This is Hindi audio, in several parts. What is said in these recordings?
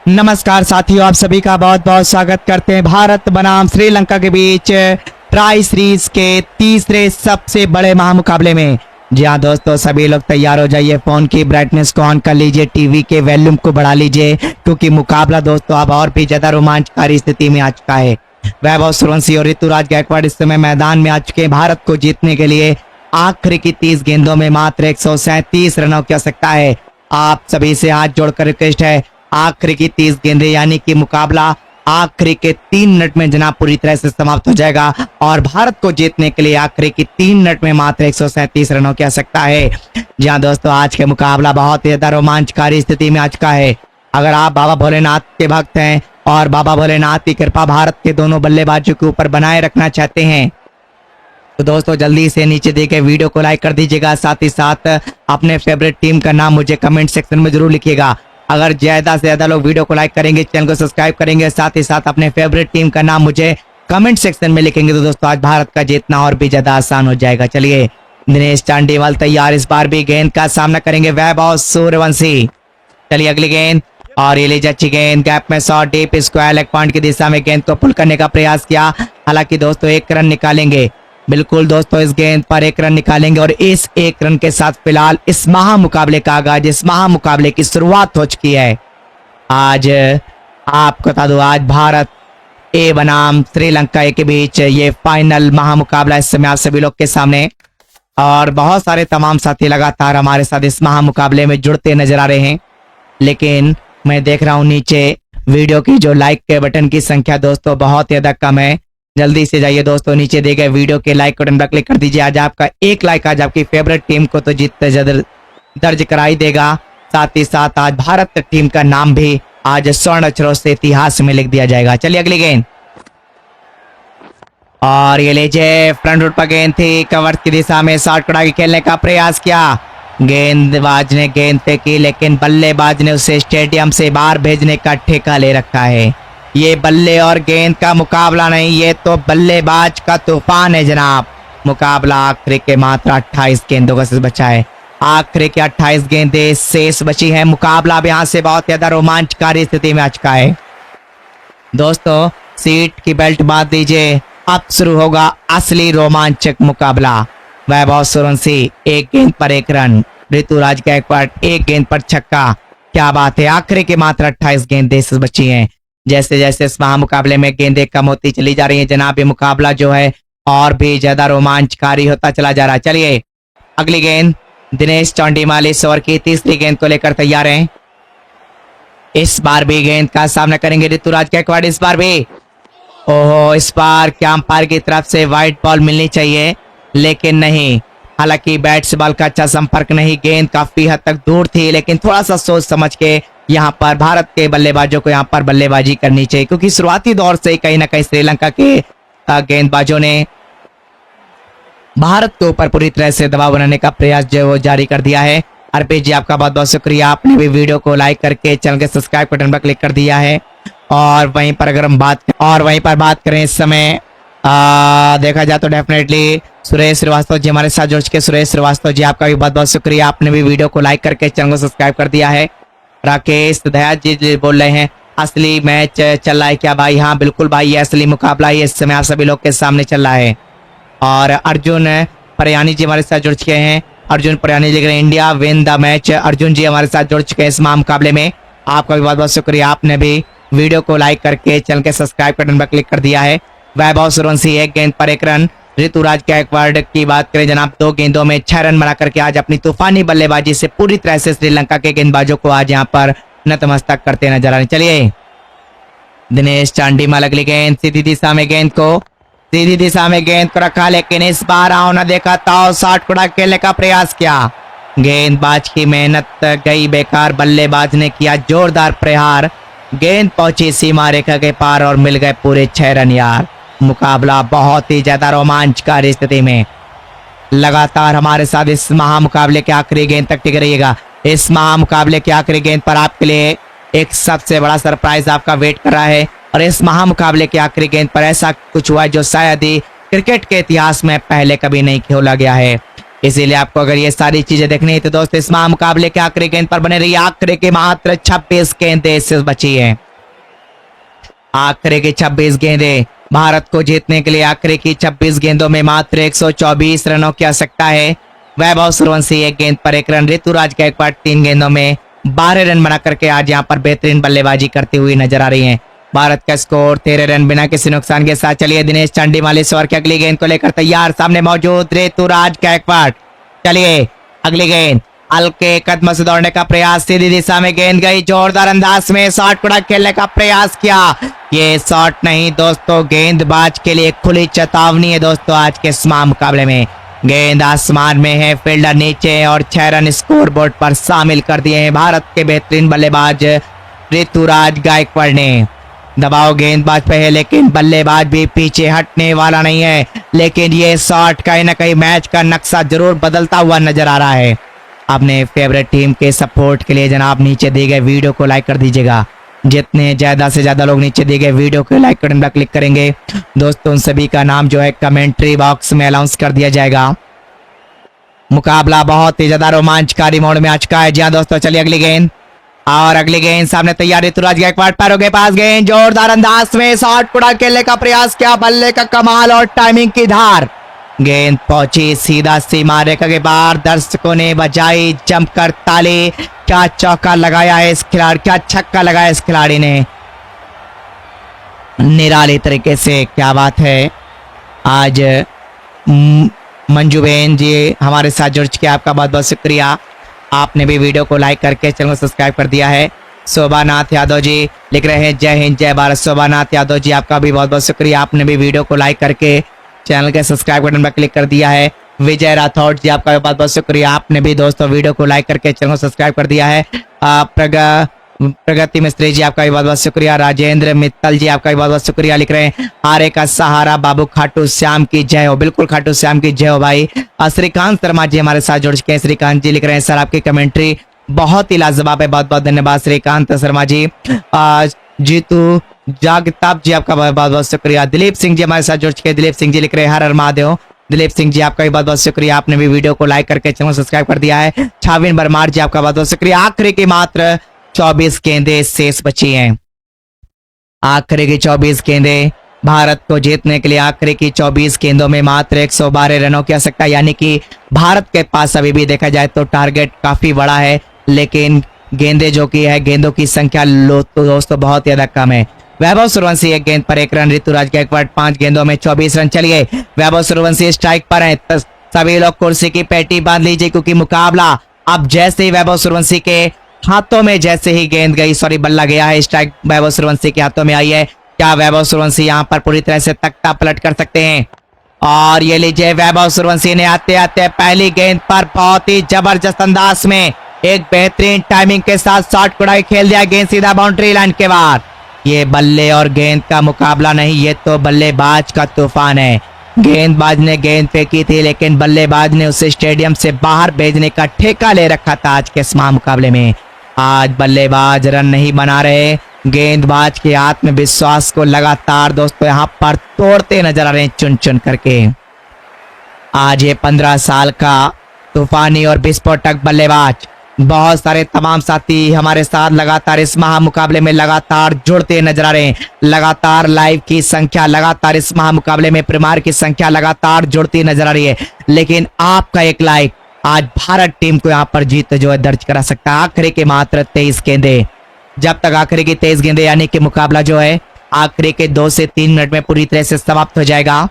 नमस्कार साथियों, आप सभी का बहुत बहुत स्वागत करते हैं भारत बनाम श्रीलंका के बीच ट्राई सीरीज के तीसरे सबसे बड़े महामुकाबले में। जी हाँ दोस्तों, सभी लोग तैयार हो जाइए, फोन की ब्राइटनेस को ऑन कर लीजिए, टीवी के वॉल्यूम को बढ़ा लीजिए, क्योंकि मुकाबला दोस्तों अब और भी ज्यादा रोमांचकारी स्थिति में आ चुका है। वैभव सूर्यवंशी और ऋतुराज गायकवाड़ इस समय मैदान में आ चुके हैं। भारत को जीतने के लिए आखिरी की 30 गेंदों में मात्र 137 रनों की आवश्यकता है। आप सभी से हाथ जोड़कर रिक्वेस्ट है, आखिरी की 30 गेंदें यानी कि मुकाबला आखिरी के 3 मिनट में जनाब पूरी तरह से समाप्त हो जाएगा और भारत को जीतने के लिए आखिरी की 3 मिनट में मात्र 137 रनों की आवश्यकता है। जी हाँ दोस्तों, आज के मुकाबला बहुत ही ज्यादा रोमांचकारी स्थिति में आ चुका है। अगर आप बाबा भोलेनाथ के भक्त हैं और बाबा भोलेनाथ की कृपा भारत के दोनों बल्लेबाजों के ऊपर बनाए रखना चाहते हैं तो दोस्तों जल्दी से नीचे दिए गए वीडियो को लाइक कर दीजिएगा। साथ ही साथ अपने फेवरेट टीम का नाम मुझे कमेंट सेक्शन में जरूर लिखिएगा। अगर ज्यादा से ज्यादा लोग वीडियो को लाइक करेंगे, चैनल को सब्सक्राइब करेंगे, साथ ही साथ अपने फेवरेट टीम का नाम मुझे कमेंट सेक्शन में लिखेंगे तो दोस्तों आज भारत का जीतना और भी ज्यादा आसान हो जाएगा। चलिए, दिनेश चांडीवाल तैयार, इस बार भी गेंद का सामना करेंगे वैभव सूर्यवंशी। चलिए अगली गेंद, और ये लीजिए अच्छी गेंद, गैप में shot, deep square leg point की दिशा में गेंद को पुल करने का प्रयास किया। हालांकि दोस्तों 1 रन निकालेंगे, बिल्कुल दोस्तों इस गेंद पर 1 रन निकालेंगे और इस 1 रन के साथ फिलहाल इस महामुकाबले का आगाज, इस महामुकाबले की शुरुआत हो चुकी है। आज आपको बता दूं, आज भारत ए बनाम श्रीलंका के बीच ये फाइनल महामुकाबला इस समय आप सभी लोग के सामने, और बहुत सारे तमाम साथी लगातार हमारे साथ इस महामुकाबले में जुड़ते नजर आ रहे हैं। लेकिन मैं देख रहा हूं नीचे वीडियो की जो लाइक के बटन की संख्या दोस्तों बहुत ज्यादा कम है। जल्दी से जाइए दोस्तों, नीचे दिए गए वीडियो के लाइक बटन पर क्लिक कर दीजिए। आज आपका एक लाइक आज आपकी फेवरेट टीम को तो जीत दर्ज कराई देगा। साथ ही साथ आज भारत टीम का नाम भी आज स्वर्ण अक्षरों से इतिहास में लिख दिया जाएगा। चलिए अगली गेंद, और ये लीजिए फ्रंट रूट पर गेंद थी, कवर की दिशा में शॉर्ट कड़ा के खेलने का प्रयास किया। गेंदबाज ने गेंद फेंकी लेकिन बल्लेबाज ने उसे स्टेडियम से बाहर भेजने का ठेका ले रखा है। ये बल्ले और गेंद का मुकाबला नहीं, ये तो बल्लेबाज का तूफान है जनाब। मुकाबला आखिरी के मात्र 28 गेंदों का शेष बचा है। आखिरी के 28 गेंदें शेष बची हैं। मुकाबला अब यहाँ से बहुत ज्यादा रोमांचकारी स्थिति में आ चुका है। दोस्तों सीट की बेल्ट बांध दीजिए, अब शुरू होगा असली रोमांचक मुकाबला। वैभव सूर्यवंशी 1 गेंद पर 1 रन, ऋतुराज गायकवाड़ 1 गेंद पर छक्का। क्या बात है, आखिरी के मात्र 28 गेंदें शेष बची हैं। जैसे जैसे इस महामुकाबले में गेंदें कम होती चली जा रही हैं जनाब, ये मुकाबला जो है और भी ज्यादा रोमांचकारी होता चला जा रहा है। चलिए अगली गेंद, दिनेश चांडीमाल इस ओवर की तीसरी गेंद को लेकर तैयार हैं। इस बार भी गेंद का सामना करेंगे ऋतुराज गायकवाड़। इस बार भी ओहो, इस बार क्या अंपायर की तरफ से वाइड बॉल मिलनी चाहिए लेकिन नहीं। हालांकि बैट से बॉल का अच्छा संपर्क नहीं, गेंद काफी हद तक दूर थी, लेकिन थोड़ा सा सोच समझ के यहाँ पर भारत के बल्लेबाजों को यहाँ पर बल्लेबाजी करनी चाहिए, क्योंकि शुरुआती दौर से कहीं ना कहीं श्रीलंका के गेंदबाजों ने भारत के ऊपर पूरी तरह से दबाव बनाने का प्रयास जो है वो जारी कर दिया है। अर्पित जी आपका बहुत बहुत शुक्रिया, आपने भी वीडियो को लाइक करके चैनल के सब्सक्राइब बटन पर क्लिक कर दिया है। और वहीं पर अगर हम बात करें इस समय देखा जाए तो डेफिनेटली सुरेश श्रीवास्तव जी हमारे साथ जुड़ चुके। सुरेश श्रीवास्तव जी आपका भी बहुत बहुत शुक्रिया, आपने भी वीडियो को लाइक करके चैनल को सब्सक्राइब कर दिया है। राकेश दयाल जी बोल रहे हैं असली मैच चल रहा है क्या भाई? हाँ बिल्कुल भाई, ये असली मुकाबला ये इस समय आप सभी लोग के सामने चल रहा है। और अर्जुन परयानी जी हमारे साथ जुड़ चुके हैं। Arjun Paryani ji India win the match, Arjun ji हमारे साथ जुड़ चुके हैं इस मुकाबले में। आपका भी बहुत बहुत शुक्रिया, आपने भी वीडियो को लाइक करके चैनल के सब्सक्राइब बटन पर क्लिक कर दिया है। वैभव सूर्यवंशी 1 गेंद पर 1 रन, ऋतुराज गायकवाड़ की बात करें जनाब 2 गेंदों में 6 रन बना करके आज अपनी तूफानी बल्लेबाजी से पूरी तरह से श्रीलंका के गेंदबाजों को आज यहाँ पर नतमस्तक करते नजर आ रहे। चलिए दिनेश चांडीमाल अगली गेंद, सीधी दिशा में गेंद को रखा, लेकिन इस बार आओ ना देखा ताओ, शॉट कड़ा खेलने का प्रयास किया। गेंदबाज की मेहनत गई बेकार, बल्लेबाज ने किया जोरदार प्रहार, गेंद पहुंची सीमा रेखा के पार और मिल गए पूरे 6 रन। यार मुकाबला बहुत ही ज्यादा रोमांचकारी स्थिति में, लगातार हमारे साथ इस महामुकाबले के आखिरी गेंद तक टिके रहिएगा। इस महामुकाबले के आखिरी गेंद पर आपके लिए एक सबसे बड़ा सरप्राइज आपका वेट कर रहा है, और इस महामुकाबले के आखिरी गेंद पर ऐसा कुछ हुआ है जो शायद ही क्रिकेट के इतिहास में पहले कभी नहीं खेला गया है। इसीलिए आपको अगर ये सारी चीजें देखनी है तो दोस्तों इस मुकाबले के आखिरी गेंद पर बने रहिए। आखिरी की मात्र 26 गेंदें इससे बची है। आखिरी की 26 गेंदें भारत को जीतने के लिए आखिरी की 26 गेंदों में मात्र 124 रनों की आवश्यकता है। वैभव सूर्यवंशी 1 गेंद पर 1 रन, ऋतुराज गायकवाड़ 3 गेंदों में 12 रन बना करके आज यहाँ पर बेहतरीन बल्लेबाजी करती हुई नजर आ रही है। भारत का स्कोर 13 रन बिना किसी नुकसान के साथ। चलिए दिनेश चंडीमाल इस ओवर की अगली गेंद को लेकर तैयार, सामने मौजूद ऋतुराज गायकवाड़। चलिए अगली गेंद, हल्के कदम से दौड़ने का प्रयास, सीधी दिशा में गेंद गई, जोरदार अंदाज में शॉट कुड़ा खेलने का प्रयास किया। ये शॉट नहीं दोस्तों, गेंदबाज के लिए खुली चेतावनी है दोस्तों। आज के इस मुकाबले में गेंद आसमान में है, फील्डर नीचे और 6 रन स्कोर बोर्ड पर शामिल कर दिए हैं भारत के बेहतरीन बल्लेबाज ऋतुराज गायकवाड़ ने। दबाव गेंदबाज पे है लेकिन बल्लेबाज भी पीछे हटने वाला नहीं है। लेकिन ये शॉट कहीं ना कहीं मैच का नक्शा जरूर बदलता हुआ नजर आ रहा है। अपने फेवरेट टीम के सपोर्ट के लिए जनाब नीचे दिए गए वीडियो को लाइक कर दीजिएगा। जितने ज्यादा से ज्यादा लोग नीचे दिए गए वीडियो को लाइक करने पर क्लिक करेंगे दोस्तों, उन सभी का नाम जो है कमेंट्री बॉक्स में अनाउंस कर दिया जाएगा। मुकाबला बहुत ही ज्यादा रोमांचकारी मोड में आ चुका है। जी हाँ दोस्तों, चलिए अगली गेंद, और अगली गेंद सामने तैयार ऋतुराज गायकवाड़ पैरों के पास गेंद, जोरदार अंदाज में शॉट कुड़ा खेलने का प्रयास किया, बल्ले का कमाल और टाइमिंग की धार। गेंद पहुंची सीधा सीमा रेखा के बाहर, दर्शकों ने बजाई जमकर ताली। क्या चौका लगाया है इस खिलाड़ी, क्या छक्का लगाया इस खिलाड़ी ने निराली तरीके से, क्या बात है। आज मंजूबेन जी हमारे साथ जुड़ चुके, आपका बहुत बहुत शुक्रिया। आपने भी वीडियो को लाइक करके चैनल को सब्सक्राइब कर दिया है। शोभानाथ यादव जी लिख रहे हैं जय हिंद जय भारत। शोभानाथ यादव जी आपका भी बहुत बहुत शुक्रिया, आपने भी वीडियो को लाइक करके चैनल के सब्सक्राइब बटन पर क्लिक कर दिया है। विजय राठौड़ जी आपका भी बहुत बहुत शुक्रिया, आपने भी दोस्तों वीडियो को लाइक करके चैनल को सब्सक्राइब कर दिया है। प्रगति मिस्त्री जी आपका भी बहुत बहुत शुक्रिया। राजेंद्र मित्तल जी आपका भी बहुत बहुत शुक्रिया, लिख रहे हैं हारे का सहारा बाबू खाटू श्याम की जय हो। बिल्कुल खाटू श्याम की जय हो भाई। श्रीकांत शर्मा जी हमारे साथ जुड़ चुके हैं। श्रीकांत जी लिख रहे हैं सर आपकी कमेंट्री बहुत ही लाजवाब है, बहुत बहुत धन्यवाद श्रीकांत शर्मा जी। जीतू जागताप जी आपका बहुत बहुत शुक्रिया। दिलीप सिंह जी हमारे साथ जुड़ चुके हैं। दिलीप सिंह जी लिख रहे हैं हर हर महादेव। दिलीप सिंह जी आपका भी बहुत बहुत शुक्रिया, आपने भी वीडियो को लाइक करके चैनल सब्सक्राइब कर दिया है। छाविन बरमार जी आपका बहुत बहुत शुक्रिया। आखिरी की मात्र 24 गेंदें शेष बची हैं। आखिरी की 24 गेंदें भारत को जीतने के लिए आखिरी की 24 गेंदों में मात्र 112 रनों की आवश्यकता, यानी कि भारत के पास अभी भी देखा जाए तो टारगेट काफी बड़ा है, लेकिन गेंदें जो की है, गेंदों की संख्या तो दोस्तों बहुत ज्यादा कम है। वैभव सूर्यवंशी 1 गेंद पर 1 रन, ऋतुराज गायकवाड़ 5 गेंदों में 24 रन। चलिए वैभव सूर्यवंशी स्ट्राइक पर है, सभी लोग कुर्सी की पेटी बांध लीजिए क्योंकि मुकाबला अब जैसे ही वैभव सूर्यवंशी के हाथों में जैसे ही गेंद गई, सॉरी बल्ला गया है, स्ट्राइक वैभव सूर्यवंशी के हाथों में आई है। क्या वैभव सूर्यवंशी यहाँ पर पूरी तरह से तख्ता पलट कर सकते हैं? और ये लीजिए वैभव सूर्यवंशी ने आते आते पहली गेंद पर बहुत ही जबरदस्त अंदाज में एक बेहतरीन टाइमिंग के साथ शॉट कुड़ाई खेल दिया, गेंद सीधा बाउंड्री लाइन के बाहर। ये बल्ले और गेंद का मुकाबला नहीं, ये तो बल्लेबाज का तूफान है। गेंदबाज ने गेंद फेंकी थी लेकिन बल्लेबाज ने उसे स्टेडियम से बाहर भेजने का ठेका ले रखा था आज के इस मुकाबले में। आज बल्लेबाज रन नहीं बना रहे, गेंदबाज के आत्मविश्वास को लगातार दोस्तों यहाँ पर तोड़ते नजर आ रहे हैं चुन चुन करके। आज ये 15 साल का तूफानी और विस्फोटक बल्लेबाज, बहुत सारे तमाम साथी हमारे साथ लगातार इस मुकाबले में लगातार जुड़ते नजर आ रहे हैं। लगातार लाइव की संख्या, लगातार इस मुकाबले में प्रीमियर की संख्या लगातार जुड़ती नजर आ रही है, लेकिन आपका एक लाइक आज भारत टीम को यहाँ पर जीत जो है दर्ज करा सकता है। आखिरी के मात्र 23 गेंदें, जब तक आखिरी की 23 गेंदें यानी कि मुकाबला जो है आखिरी के 2 से 3 मिनट में पूरी तरह से समाप्त हो जाएगा।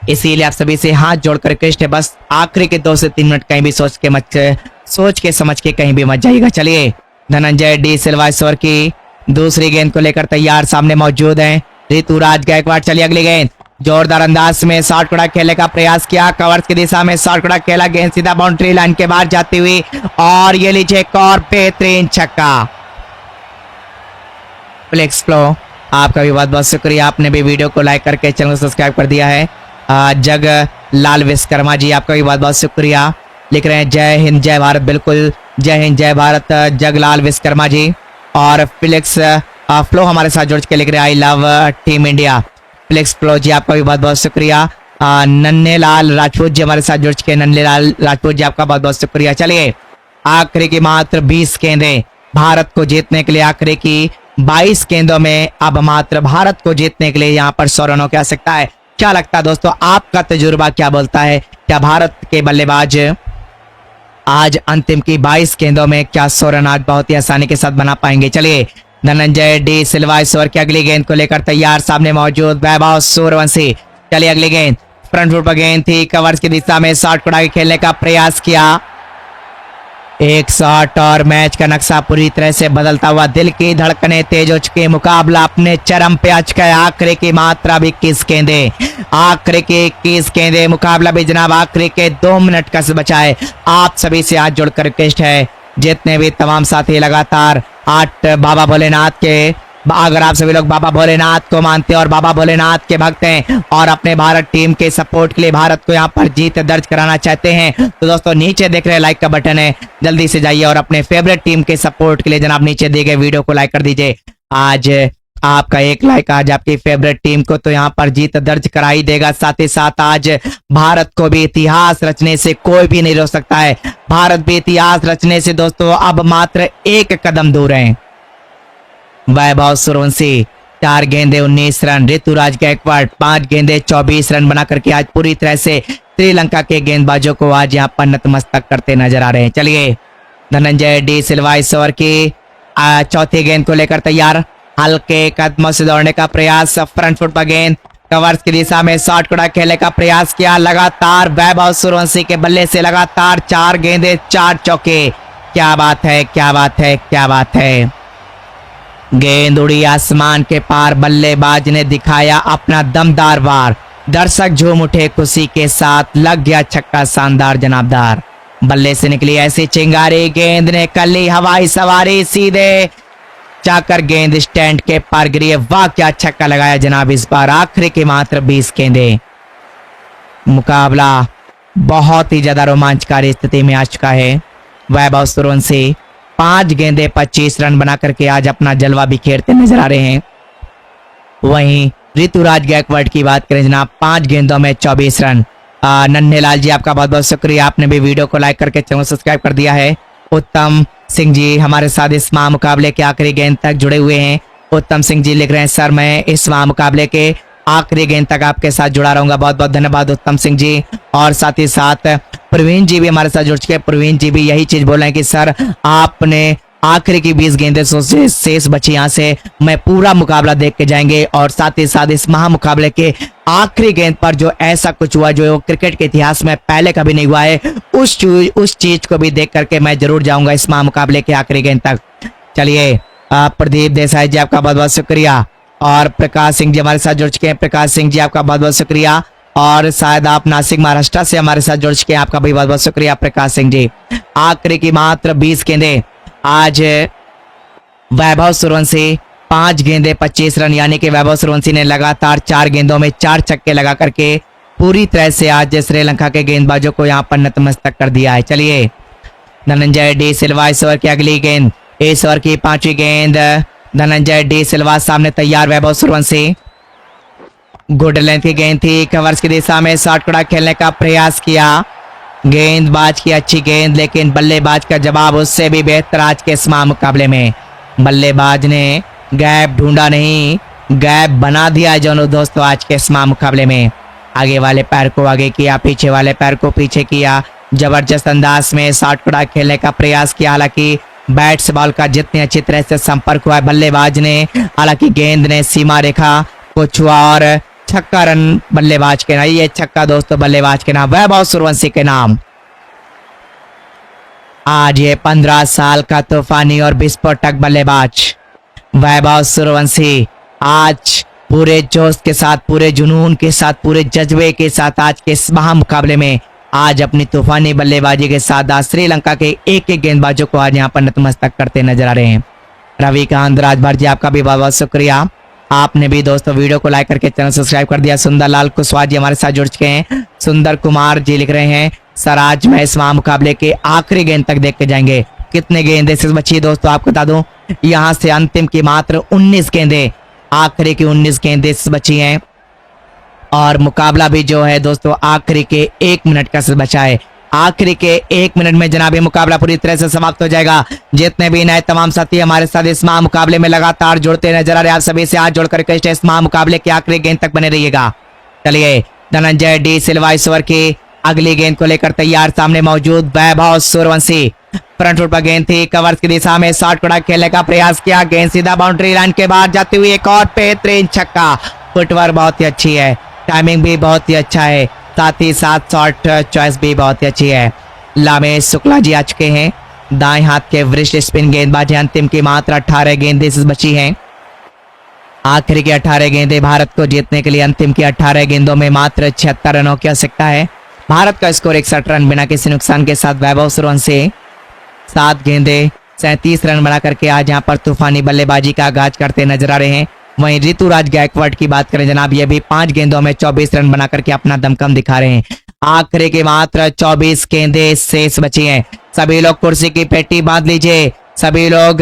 इसीलिए आप सभी से हाथ जोड़कर रिक्वेस्ट है, बस आखिरी के 2 से 3 मिनट कहीं भी सोच के समझ के कहीं भी मत जाइएगा। चलिए धनंजय डी सिल्वा ईश्वर की दूसरी गेंद को लेकर तैयार, सामने मौजूद हैं ऋतुराज गायकवाड़। चलिए अगली गेंद, जोरदार अंदाज में शॉट कुड़ा खेलने का प्रयास किया, कवर्स की दिशा में शॉट कुड़ा खेला, गेंद सीधा बाउंड्री लाइन के बाहर जाती हुई, और ये लीजिए एक और बेहतरीन छक्का। फ्लेक्स फ्लो आपका भी बहुत बहुत शुक्रिया, आपने भी वीडियो को लाइक करके चैनल को सब्सक्राइब कर दिया है। जग लाल विश्वकर्मा जी आपका भी बहुत बहुत शुक्रिया, लिख रहे हैं जय हिंद जय भारत। बिल्कुल जय हिंद जय भारत जगलाल विश्वकर्मा जी। और फ्लेक्स फ्लो हमारे साथ जुड़ के लिख रहे हैं I love team India. Flex flow ji आपका भी बहुत बहुत शुक्रिया। नन्हेलाल राजपूत जी हमारे साथ जुड़ चुके हैं। नन्हेलाल राजपूत जी आपका बहुत बहुत शुक्रिया। चलिए आखिरी की मात्र 20 गेंदें भारत को जीतने के लिए, आखिरी की 22 गेंदों में अब मात्र भारत को जीतने के लिए यहाँ पर 100 रनों की आवश्यकता है। क्या लगता है दोस्तों, आपका तजुर्बा क्या बोलता है? क्या भारत के बल्लेबाज आज अंतिम की 22 गेंदों में क्या 100 रन आज बहुत ही आसानी के साथ बना पाएंगे? चलिए धनंजय डी सिल्वा इस ओवर की अगली गेंद को लेकर तैयार, सामने मौजूद वैभव सूर्यवंशी। चलिए अगली गेंद फ्रंट फुट पर गेंद थी, कवर्स की दिशा में शॉट उड़ा के खेलने का प्रयास किया। एक शॉट और मैच का नक्शा पूरी तरह से बदलता हुआ, दिल की धड़कनें तेज हो चुकी, मुकाबला अपने चरम पे आ चुका है। आखिरी की मात्रा भी 21 गेंदें, आखिरी की 21 गेंदें, मुकाबला भी जनाब आखिरी के 2 मिनट का से बचा है। आप सभी से आज जुड़कर रिक्वेस्ट है, जितने भी तमाम साथी लगातार 8 बाबा भोलेनाथ के, अगर आप सभी लोग बाबा भोलेनाथ को मानते हैं और बाबा भोलेनाथ के भक्त हैं और अपने भारत टीम के सपोर्ट के लिए भारत को यहाँ पर जीत दर्ज कराना चाहते हैं, तो दोस्तों नीचे देख रहे लाइक का बटन है, जल्दी से जाइए और अपने फेवरेट टीम के सपोर्ट के लिए जनाब नीचे दिए गए वीडियो को लाइक कर दीजिए। आज आपका एक लाइक आज आपकी फेवरेट टीम को तो यहाँ पर जीत दर्ज करा ही देगा। साथ ही साथ आज भारत को भी इतिहास रचने से कोई भी नहीं रोक सकता है। भारत भी इतिहास रचने से दोस्तों अब मात्र एक कदम दूर है। वैभव सूर्यवंशी 4 गेंदे 19 रन, ऋतुराज गायकवाड़ 5 गेंदे 24 रन बना करके आज पूरी तरह से श्रीलंका के गेंदबाजों को आज यहाँ पर नतमस्तक करते नजर आ रहे हैं। चलिए धनंजय डी सिल्वा इस ओवर की चौथी गेंद को लेकर तैयार, हल्के कदमों से दौड़ने का प्रयास, फ्रंट फुट पर गेंद, कवर्स की दिशा में शॉट कुड़ा खेलने का प्रयास किया। लगातार वैभव सूर्यवंशी के बल्ले से लगातार 4 गेंदे 4 चौके। क्या बात है, क्या बात है, क्या बात है। गेंद उड़ी आसमान के पार, बल्लेबाज ने दिखाया अपना दमदार वार, दर्शक झूम उठे खुशी के साथ, लग गया छक्का शानदार जनाबदार। बल्ले से निकली ऐसी चिंगारी, गेंद ने कर ली हवाई सवारी, सीधे जाकर गेंद स्टैंड के पार गिरी। वाह क्या छक्का लगाया जनाब इस बार। आखिरी की मात्र 20 गेंदें, मुकाबला बहुत ही ज्यादा रोमांचकारी स्थिति में आ चुका है। वैभव सूर्यवंशी 5 गेंदे 25 रन बना करके आज अपना जलवा बिखेरते नजर आ रहे हैं। वहीं ऋतुराज गायकवाड़ की बात करें जनाब, 5 गेंदों में 24 रन। नन्हेलाल जी आपका बहुत बहुत शुक्रिया, आपने भी वीडियो को लाइक करके चैनल सब्सक्राइब कर दिया है। उत्तम सिंह जी हमारे साथ इस महामुकाबले के आखिरी गेंद तक जुड़े हुए हैं। उत्तम सिंह जी लिख रहे हैं, सर मैं इस महामुकाबले के आखिरी गेंद तक आपके साथ जुड़ा रहूंगा। बहुत बहुत धन्यवाद उत्तम सिंह जी। और साथ ही साथ प्रवीण जी भी हमारे साथ जुड़ चुके हैं। प्रवीण जी भी यही चीज बोल रहे हैं कि सर आपने आखिरी की 20 गेंदें शेष बची, यहाँ से मैं पूरा मुकाबला देख के जाएंगे। और साथ ही साथ इस महामुकाबले के आखिरी गेंद पर जो ऐसा कुछ हुआ जो क्रिकेट के इतिहास में पहले कभी नहीं हुआ है, उस चीज को भी देख करके मैं जरूर जाऊंगा इस महामुकाबले के आखिरी गेंद तक। चलिए प्रदीप देसाई जी आपका बहुत बहुत शुक्रिया, और प्रकाश सिंह जी हमारे साथ जुड़ चुके हैं। प्रकाश सिंह जी आपका बहुत बहुत शुक्रिया, और शायद आप नासिक महाराष्ट्र से हमारे साथ जुड़ चुके हैं, आपका भी बहुत बहुत शुक्रिया प्रकाश सिंह जी। आखिरी की मात्र 20 गेंदें, आज वैभव सूर्यवंशी 5 गेंदे 25 रन, यानी कि वैभव सूर्यवंशी ने लगातार 4 गेंदों में 4 छक्के लगा करके पूरी तरह से आज श्रीलंका के गेंदबाजों को यहाँ पर नतमस्तक कर दिया है। चलिए धनंजय डी सिल्वा इस ओवर की अगली गेंद, इस ओवर की 5वीं गेंद, धनंजय डी सिल्वा सामने तैयार, वैभव सूर्यवंशी गुड लेंथ की गेंद थी, कवर्स की दिशा में शॉट कड़ा खेलने का प्रयास किया। गेंदबाज की अच्छी गेंद, लेकिन बल्लेबाज का जवाब उससे भी बेहतर आज के इस मुकाबले में। बल्लेबाज ने गैप ढूंढा नहीं, गैप बना दिया जो दोस्तों आज के इस मुकाबले में। आगे वाले पैर को आगे किया, पीछे वाले पैर को पीछे किया, जबरदस्त अंदाज में शॉट कड़ा खेलने का प्रयास किया। हालांकि बैट से बॉल का जितनी अच्छी तरह से संपर्क हुआ है बल्लेबाज ने, हालांकि गेंद ने सीमा रेखा को छुआ और छक्का रन बल्लेबाज के नाम। ये छक्का दोस्तों बल्लेबाज के नाम, वैभव सूर्यवंशी के नाम। आज ये 15 साल का तूफानी और विस्फोटक बल्लेबाज वैभव सूर्यवंशी आज पूरे जोश के साथ, पूरे जुनून के साथ, पूरे जज्बे के साथ आज के इस महामुकाबले में आज अपनी तूफानी बल्लेबाजी के साथ आज श्रीलंका के एक एक गेंदबाजों को आज यहाँ पर नतमस्तक करते नजर आ रहे हैं। रविकांत राजभर जी आपका भी बहुत बहुत शुक्रिया, आपने भी दोस्तों वीडियो को लाइक करके चैनल सब्सक्राइब कर दिया। सुंदरलाल कुशवाहा जी हमारे साथ जुड़ चुके हैं। सुंदर कुमार जी लिख रहे हैं, सर आज मैं इस मुकाबले के आखिरी गेंद तक देख के जाएंगे। कितने गेंदें शेष बची दोस्तों आपको बता दूं, यहाँ से अंतिम की मात्र 19 गेंदें, आखिरी की 19 गेंदें बची हैं। और मुकाबला भी जो है दोस्तों आखिरी के 1 मिनट का बचा है। आखिरी के 1 मिनट में जनाब ये मुकाबला पूरी तरह से समाप्त हो जाएगा। जितने भी नए तमाम साथी हमारे साथ इस मुकाबले में लगातार जुड़ते नजर आ रहे हैं, आप सभी से हाथ जोड़कर इस मुकाबले के आखिरी गेंद तक बने रहिएगा। चलिए धनंजय डी सिल्वा इस ओवर की अगली गेंद को लेकर तैयार, सामने मौजूद वैभव सूर्यवंशी। फ्रंट फुट पर गेंद थी, कवर्स की दिशा में शॉट कड़ा खेलने का प्रयास किया, गेंद सीधा बाउंड्री लाइन के बाहर जाती हुई एक और बेहतरीन छक्का। फुटवर्क बहुत ही अच्छी है, टाइमिंग भी बहुत ही अच्छा है, साथ ही साथ शॉट चॉइस भी बहुत ही अच्छी है। लामेश शुक्ला जी आ चुके हैं, दाएं हाथ के वरिष्ठ स्पिन गेंदबाज। अंतिम की मात्र 18 गेंदें बची हैं। आखिरी की 18 गेंदें भारत को जीतने के लिए अंतिम की 18 गेंदों में मात्र 76 रनों की आवश्यकता है। भारत का स्कोर 61 रन बिना किसी नुकसान के साथ वैभव सूर्यवंशी 7 गेंदें 37 रन बना करके आज यहाँ पर तूफानी बल्लेबाजी का आगाज करते नजर आ रहे हैं। वहीं ऋतुराज गायकवाड़ की बात करें जनाब, ये भी 5 गेंदों में 24 रन बना करके अपना दमखम दिखा रहे हैं। आखिरी की मात्र 24 गेंदें शेष बची हैं। सभी लोग कुर्सी की पेटी बांध लीजिए, सभी लोग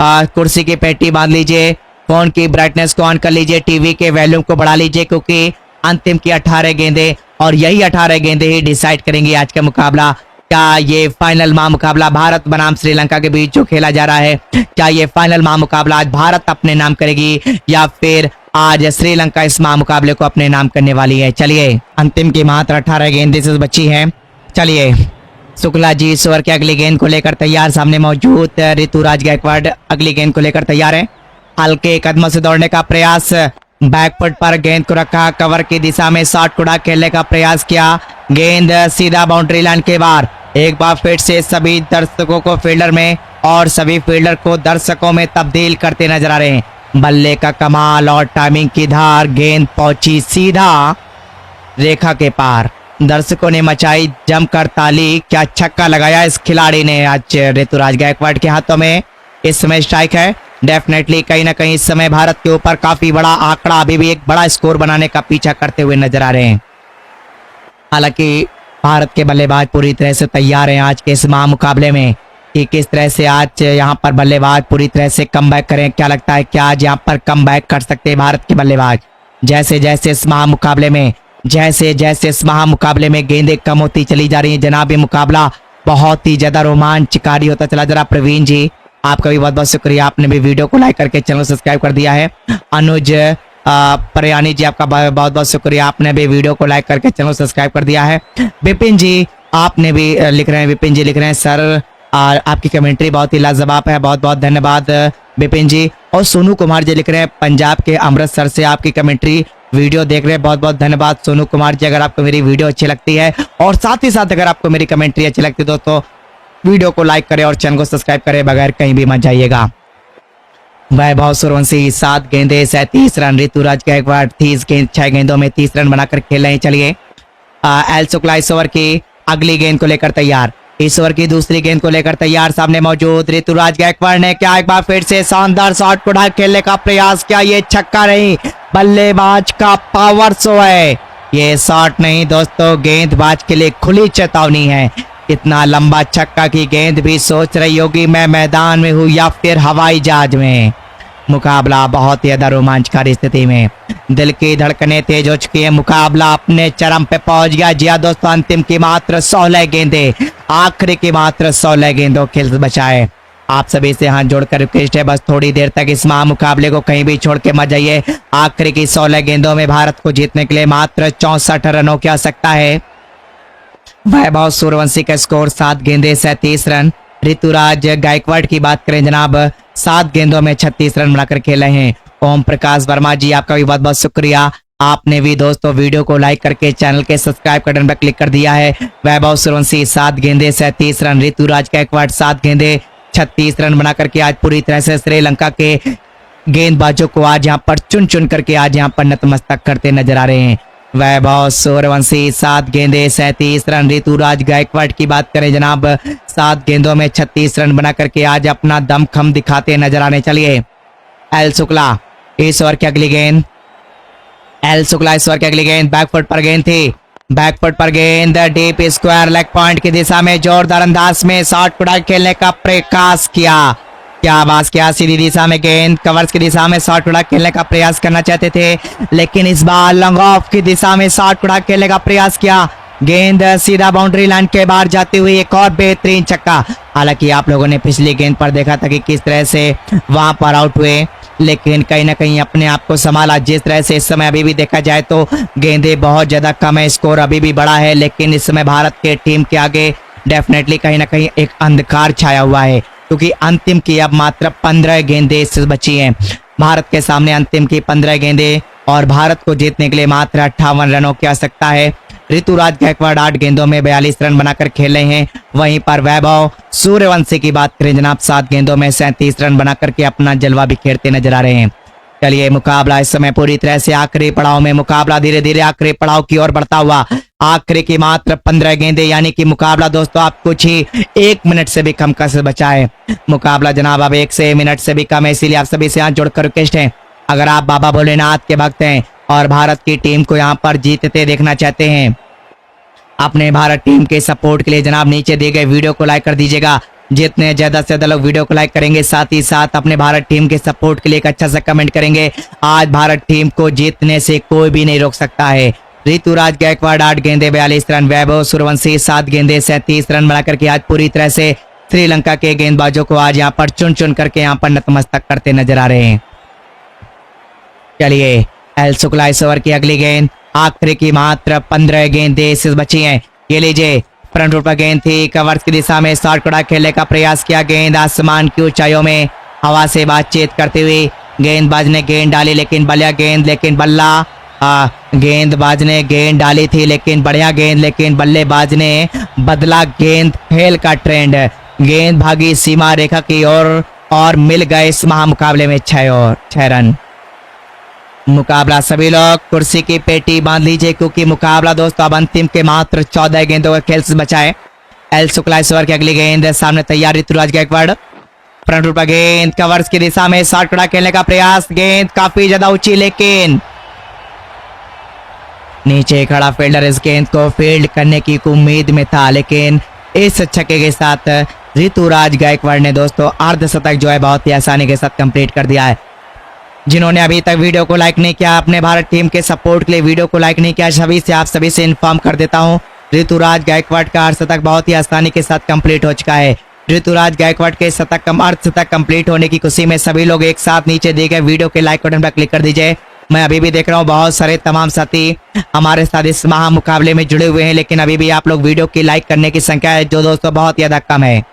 कुर्सी की पेटी बांध लीजिए, फोन की ब्राइटनेस को ऑन कर लीजिए, टीवी के वॉल्यूम को बढ़ा लीजिए, क्योंकि अंतिम की 18 गेंदें और यही 18 गेंदें ही डिसाइड करेंगी आज का मुकाबला। क्या ये फाइनल मुकाबला भारत बनाम श्रीलंका के बीच जो खेला जा रहा है, क्या ये फाइनल मुकाबला आज भारत अपने नाम करेगी या फिर आज श्रीलंका इस मुकाबले को अपने नाम करने वाली है। चलिए अंतिम की मात्र 18 गेंदें बची हैं। चलिए शुक्ला जी इस ओवर की अगली गेंद को लेकर तैयार, सामने मौजूद ऋतुराज गायकवाड़ अगली गेंद को लेकर तैयार है। हल्के कदमों से दौड़ने का प्रयास, बैकफुट पर गेंद को रखा, कवर की दिशा में शॉट कुड़ा खेलने का प्रयास किया, गेंद सीधा बाउंड्री लाइन के बाहर। एक बार फिर से सभी दर्शकों को फील्डर में और सभी फील्डर को दर्शकों में तब्दील करते नजर आ रहे हैं। बल्ले का कमाल और टाइमिंग की धार, गेंद पहुंची सीधा रेखा के पार। दर्शकों ने मचाई जमकर ताली, क्या छक्का लगाया इस खिलाड़ी ने आज ऋतुराज गायकवाड़ के हाथों में इस समय स्ट्राइक है। डेफिनेटली कहीं ना कहीं इस समय भारत के ऊपर काफी बड़ा आंकड़ा, अभी भी एक बड़ा स्कोर बनाने का पीछा करते हुए नजर आ रहे हैं। हालांकि भारत के बल्लेबाज पूरी तरह से तैयार हैं आज के इस मुकाबले में कि किस तरह से आज यहाँ पर बल्लेबाज पूरी तरह से कमबैक करें। क्या लगता है कि आज यहाँ पर कमबैक कर सकते हैं भारत के बल्लेबाज? जैसे जैसे इस मुकाबले में गेंदें कम होती चली जा रही हैं जनाब, ये मुकाबला बहुत ही ज्यादा रोमांचकारी होता चला जा रहा। प्रवीण जी आपका भी बहुत बहुत शुक्रिया, आपने भी वीडियो को लाइक करके चैनल सब्सक्राइब कर दिया है। अनुज परियानी जी आपका बहुत बहुत शुक्रिया, आपने भी वीडियो को लाइक करके चैनल सब्सक्राइब कर दिया है। विपिन जी आपने भी लिख रहे हैं, विपिन जी लिख रहे हैं सर आपकी कमेंट्री बहुत ही लाजवाब है, बहुत बहुत धन्यवाद विपिन जी। और सोनू कुमार जी लिख रहे हैं पंजाब के अमृतसर से आपकी कमेंट्री वीडियो देख रहे हैं, बहुत बहुत धन्यवाद सोनू कुमार जी। अगर आपको मेरी वीडियो अच्छी लगती है और साथ ही साथ अगर आपको मेरी कमेंट्री अच्छी लगती है दोस्तों, वीडियो को लाइक करें और चैनल को सब्सक्राइब करें बगैर कहीं भी मत जाइएगा। वैभव सूर्यवंशी 7 गेंदें 37 रन, ऋतुराज गायकवाड़ 30 गेंद 6 गेंदों में 30 रन बनाकर खेल रहे हैं। चलिए एल शुक्ला इस ओवर की अगली गेंद को लेकर तैयार, इस ओवर की दूसरी गेंद को लेकर तैयार, सामने मौजूद ऋतुराज गायकवाड़ ने क्या एक बार फिर से शानदार शॉट को ढक खेलने का प्रयास किया। ये छक्का नहीं, बल्लेबाज का पावर शो है, ये शॉट नहीं दोस्तों, गेंदबाज के लिए खुली चेतावनी है। इतना लंबा छक्का की गेंद भी सोच रही होगी मैं मैदान में हूं या फिर हवाई जहाज में। मुकाबला बहुत ही ज्यादा रोमांचकारी स्थिति में, दिल की धड़कनें तेज हो चुकी है, मुकाबला अपने चरम पे पहुंच गया। जी हाँ दोस्तों, अंतिम की मात्र 16 गेंदें, आखिरी की मात्र 16 गेंदों खेल बचाए। आप सभी से हाथ जोड़कर रिक्वेस्ट है, बस थोड़ी देर तक इस मुकाबले को कहीं भी छोड़ के मत जाइए। आखिरी की 16 गेंदों में भारत को जीतने के लिए मात्र 64 रनों की आवश्यकता है। वैभव सूर्यवंशी का स्कोर 7 गेंदें 37 रन। ऋतुराज गायकवाड़ की बात करें जनाब, 7 गेंदों में 36 रन बनाकर खेले हैं। ओम प्रकाश वर्मा जी आपका भी बहुत बहुत शुक्रिया, आपने भी दोस्तों वीडियो को लाइक करके चैनल के सब्सक्राइब बटन पर क्लिक कर दिया है। वैभव सूर्यवंशी 7 गेंदें 37 रन, ऋतुराज गायकवाड़ 7 गेंदें 36 रन बनाकर के आज पूरी तरह से श्रीलंका के गेंदबाजों को आज यहाँ पर चुन चुन करके आज यहाँ पर नतमस्तक करते नजर आ रहे हैं। वैभव सूर्यवंशी 7 गेंदें 37 रन, ऋतुराज गायकवाड़ की बात करें जनाब, 7 गेंदों में 36 रन बना करके आज अपना दमखम दिखाते नजर आने। चलिए एल शुक्ला इस ओवर की अगली गेंद, एल शुक्ला इस ओवर की अगली गेंद बैकफुट पर गेंद थी, बैकफुट पर गेंद डीप स्क्वायर लेग पॉइंट की दिशा में जोरदार अंदाज में शॉट को खेलने का प्रयास किया। क्या आवाज, क्या सीधी दिशा में गेंद, कवर्स की दिशा में शॉट उड़ा खेलने का प्रयास करना चाहते थे, लेकिन इस बार लॉन्ग ऑफ की दिशा में शॉट उड़ा खेलने का प्रयास किया। गेंद सीधा बाउंड्री लाइन के बाहर जाती हुई एक और बेहतरीन छक्का। हालांकि आप लोगों ने पिछली गेंद पर देखा था कि किस तरह से वहां पर आउट हुए, लेकिन कहीं ना कहीं अपने आप को संभाला। जिस तरह से इस समय अभी भी देखा जाए तो गेंदें बहुत ज्यादा कम है, स्कोर अभी भी बड़ा है, लेकिन इस समय भारत के टीम के आगे डेफिनेटली कहीं ना कहीं एक अंधकार छाया हुआ है, क्योंकि अंतिम की अब मात्र 15 गेंदें बची हैं। भारत के सामने अंतिम की 15 गेंदें और भारत को जीतने के लिए मात्र 58 रनों की आवश्यकता है। ऋतुराज गायकवाड़ 8 गेंदों में 42 रन बनाकर खेल रहे हैं। वहीं पर वैभव सूर्यवंशी की बात करें जनाब, 7 गेंदों में 37 रन बनाकर के अपना जलवा बिखेरते नजर आ रहे हैं। चलिए, मुकाबला इस समय पूरी तरह से आखिरी पड़ाव में, मुकाबला धीरे धीरे आखिरी पड़ाव की ओर बढ़ता हुआ। आखिरी की मात्र 15 गेंदें, यानी कि मुकाबला दोस्तों आप कुछ ही 1 मिनट से भी कम का से बचा है। मुकाबला जनाब अब 1 मिनट से भी कम है, इसीलिए आप सभी से हाथ जोड़कर रिक्वेस्ट है, अगर आप बाबा भोलेनाथ के भक्त हैं और भारत की टीम को यहाँ पर जीतते देखना चाहते हैं, अपने भारत टीम के सपोर्ट के लिए जनाब नीचे दिए गए वीडियो को लाइक कर दीजिएगा। जितने ज्यादा से ज्यादा लोग वीडियो को लाइक करेंगे, साथ ही साथ अपने भारत टीम के सपोर्ट के लिए एक अच्छा सा कमेंट करेंगे, आज भारत टीम को जीतने से कोई भी नहीं रोक सकता है। ऋतुराज गायकवाड़ 8 गेंदे 42 रन, वैभव सूर्यवंशी 7 गेंदे 37 रन बनाकर के आज पूरी तरह से श्रीलंका के गेंदबाजों को आज यहाँ पर चुन चुन करके यहाँ पर नतमस्तक करते नजर आ रहे हैं। चलिए, एल शुक्ला इस ओवर की अगली गेंद, आखिरी की मात्र 15 गेंदें शेष बची हैं। ये लीजिए, फ्रंट फुट पर गेंद थी, कवर्स की दिशा में शॉट कड़ा खेलने का प्रयास किया। गेंद आसमान की ऊंचाइयों में हवा से बातचीत करते हुए गेंदबाज ने गेंद डाली, लेकिन बढ़िया गेंद, लेकिन बल्ला गेंदबाज ने गेंद डाली थी, लेकिन बढ़िया गेंद, लेकिन बल्लेबाज ने बदला गेंद खेल का ट्रेंड। गेंद भागी सीमा रेखा की ओर और मिल गए इस महामुकाबले में 6 रन। मुकाबला सभी लोग कुर्सी की पेटी बांध लीजिए, क्योंकि मुकाबला दोस्तों अब अंतिम के मात्र 14 गेंदों का खेल से बचा है। एल शुक्ला इस ओवर की अगली गेंद, सामने तैयार ऋतुराज गायकवाड़, फ्रंट फुट पर गेंद, कवर्स की दिशा में शॉट कड़ा खेलने का प्रयास। गेंद काफी ज्यादा ऊंची, लेकिन नीचे खड़ा फील्डर इस गेंद को फील्ड करने की उम्मीद में था, लेकिन इस छक्के के साथ ऋतुराज गायकवाड़ ने दोस्तों अर्धशतक जो है बहुत ही आसानी के साथ कंप्लीट कर दिया है। जिन्होंने अभी तक वीडियो को लाइक नहीं किया, अपने भारत टीम के सपोर्ट के लिए वीडियो को लाइक नहीं किया, आप सभी से इन्फॉर्म कर देता हूं, ऋतुराज गायकवाड़ का अर्धशतक बहुत ही आसानी के साथ कंप्लीट हो चुका है। ऋतुराज गायकवाड़ के अर्धशतक कंप्लीट होने की खुशी में सभी लोग एक साथ नीचे दिए गए वीडियो के लाइक बटन पर क्लिक कर दीजिए। मैं अभी भी देख रहा हूँ बहुत सारे तमाम साथी हमारे साथ इस महामुकाबले में जुड़े हुए हैं, लेकिन अभी भी आप लोग वीडियो की लाइक करने की संख्या है जो दोस्तों बहुत ज्यादा कम है।